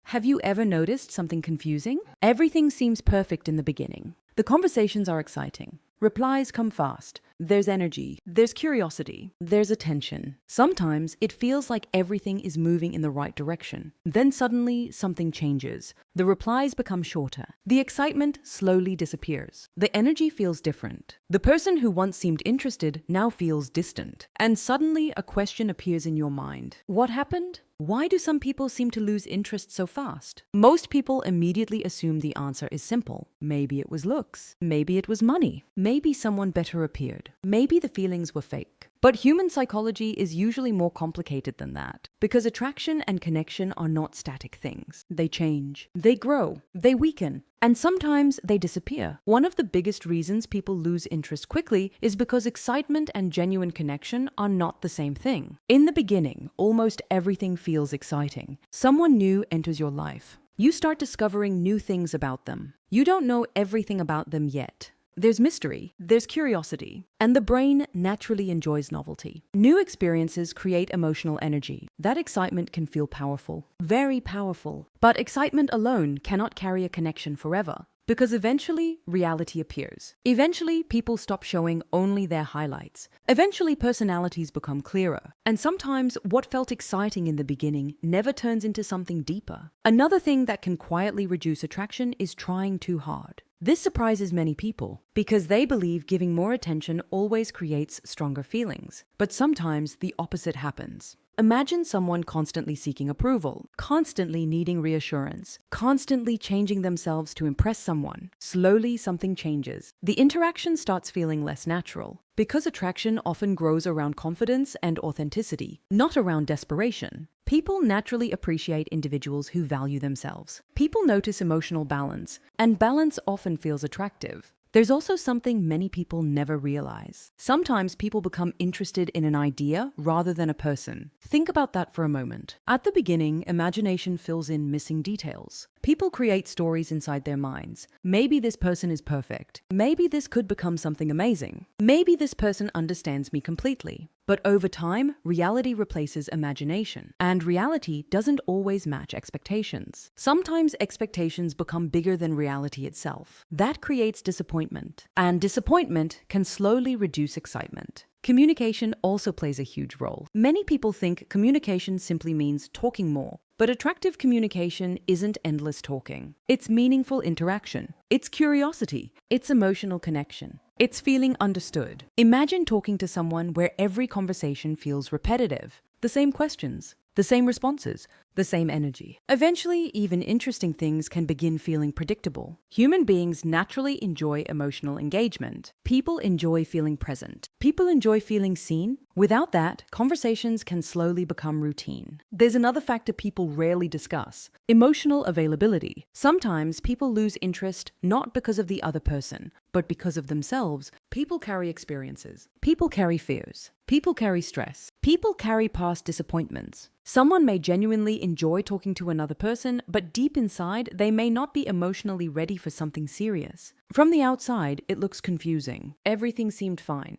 Have you ever noticed something confusing? Everything seems perfect in the beginning. The conversations are exciting. Replies come fast. There's energy. There's curiosity. There's attention. Sometimes it feels like everything is moving in the right direction. Then suddenly something changes. The replies become shorter. The excitement slowly disappears. The energy feels different. The person who once seemed interested now feels distant. And suddenly a question appears in your mind. What happened? Why do some people seem to lose interest so fast? Most people immediately assume the answer is simple. Maybe it was looks. Maybe it was money. Maybe someone better appeared. Maybe the feelings were fake. But human psychology is usually more complicated than that, because attraction and connection are not static things. They change, they grow, they weaken, and sometimes they disappear. One of the biggest reasons people lose interest quickly is because excitement and genuine connection are not the same thing. In the beginning, almost everything feels exciting. Someone new enters your life. You start discovering new things about them. You don't know everything about them yet. There's mystery, there's curiosity, and the brain naturally enjoys novelty. New experiences create emotional energy. That excitement can feel powerful, very powerful. But excitement alone cannot carry a connection forever, because eventually reality appears. Eventually people stop showing only their highlights. Eventually personalities become clearer. And sometimes what felt exciting in the beginning never turns into something deeper. Another thing that can quietly reduce attraction is trying too hard. This surprises many people because they believe giving more attention always creates stronger feelings. But sometimes the opposite happens. Imagine someone constantly seeking approval, constantly needing reassurance, constantly changing themselves to impress someone. Slowly, something changes. The interaction starts feeling less natural. Because attraction often grows around confidence and authenticity, not around desperation. People naturally appreciate individuals who value themselves. People notice emotional balance, and balance often feels attractive. There's also something many people never realize. Sometimes people become interested in an idea rather than a person. Think about that for a moment. At the beginning, imagination fills in missing details. People create stories inside their minds. Maybe this person is perfect. Maybe this could become something amazing. Maybe this person understands me completely. But over time, reality replaces imagination. And reality doesn't always match expectations. Sometimes expectations become bigger than reality itself. That creates disappointment. And disappointment can slowly reduce excitement. Communication also plays a huge role. Many people think communication simply means talking more. But attractive communication isn't endless talking. It's meaningful interaction. It's curiosity. It's emotional connection. It's feeling understood. Imagine talking to someone where every conversation feels repetitive. The same questions, the same responses, the same energy. Eventually, even interesting things can begin feeling predictable. Human beings naturally enjoy emotional engagement. People enjoy feeling present. People enjoy feeling seen. Without that, conversations can slowly become routine. There's another factor people rarely discuss: emotional availability. Sometimes people lose interest not because of the other person, but because of themselves. People carry experiences. People carry fears. People carry stress. People carry past disappointments. Someone may genuinely enjoy talking to another person, but deep inside, they may not be emotionally ready for something serious. From the outside, it looks confusing. Everything seemed fine.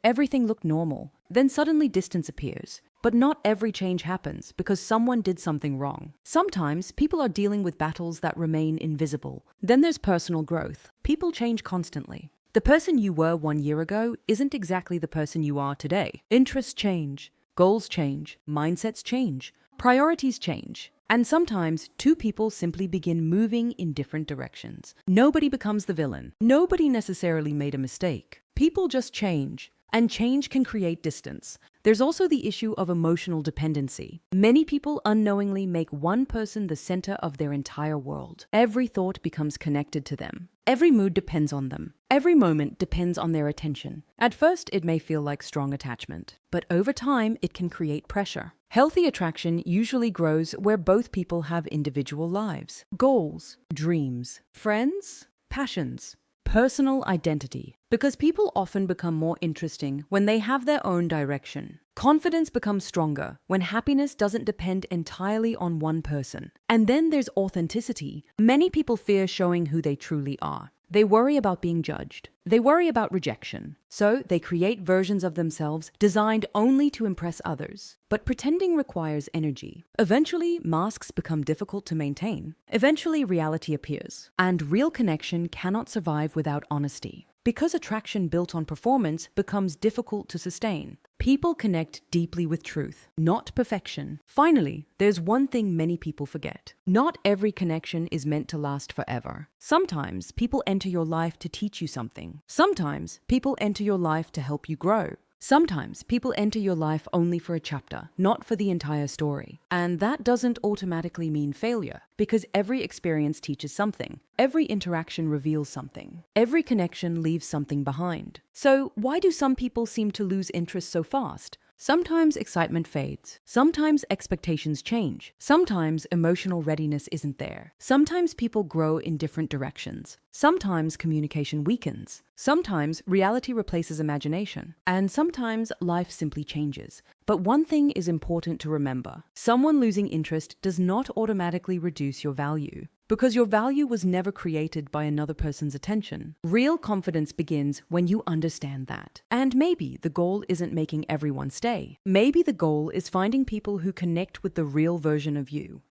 Everything looked normal. Then suddenly distance appears. But not every change happens because someone did something wrong. Sometimes people are dealing with battles that remain invisible. Then there's personal growth. People change constantly. The person you were 1 year ago isn't exactly the person you are today. Interests change, goals change, mindsets change, priorities change. And sometimes two people simply begin moving in different directions. Nobody becomes the villain. Nobody necessarily made a mistake. People just change. And change can create distance. There's also the issue of emotional dependency. Many people unknowingly make one person the center of their entire world. Every thought becomes connected to them. Every mood depends on them. Every moment depends on their attention. At first, it may feel like strong attachment, but over time, it can create pressure. Healthy attraction usually grows where both people have individual lives, goals, dreams, friends, passions, personal identity. Because people often become more interesting when they have their own direction. Confidence becomes stronger when happiness doesn't depend entirely on one person. And then there's authenticity. Many people fear showing who they truly are. They worry about being judged. They worry about rejection. So they create versions of themselves designed only to impress others. But pretending requires energy. Eventually, masks become difficult to maintain. Eventually, reality appears. And real connection cannot survive without honesty. Because attraction built on performance becomes difficult to sustain. People connect deeply with truth, not perfection. Finally, there's one thing many people forget. Not every connection is meant to last forever. Sometimes people enter your life to teach you something. Sometimes people enter your life to help you grow. Sometimes people enter your life only for a chapter, not for the entire story. And that doesn't automatically mean failure, because every experience teaches something. Every interaction reveals something. Every connection leaves something behind. So why do some people seem to lose interest so fast? Sometimes excitement fades. Sometimes expectations change. Sometimes emotional readiness isn't there. Sometimes people grow in different directions. Sometimes communication weakens. Sometimes reality replaces imagination. And sometimes life simply changes. But one thing is important to remember. Someone losing interest does not automatically reduce your value. Because your value was never created by another person's attention. Real confidence begins when you understand that. And maybe the goal isn't making everyone stay. Maybe the goal is finding people who connect with the real version of you.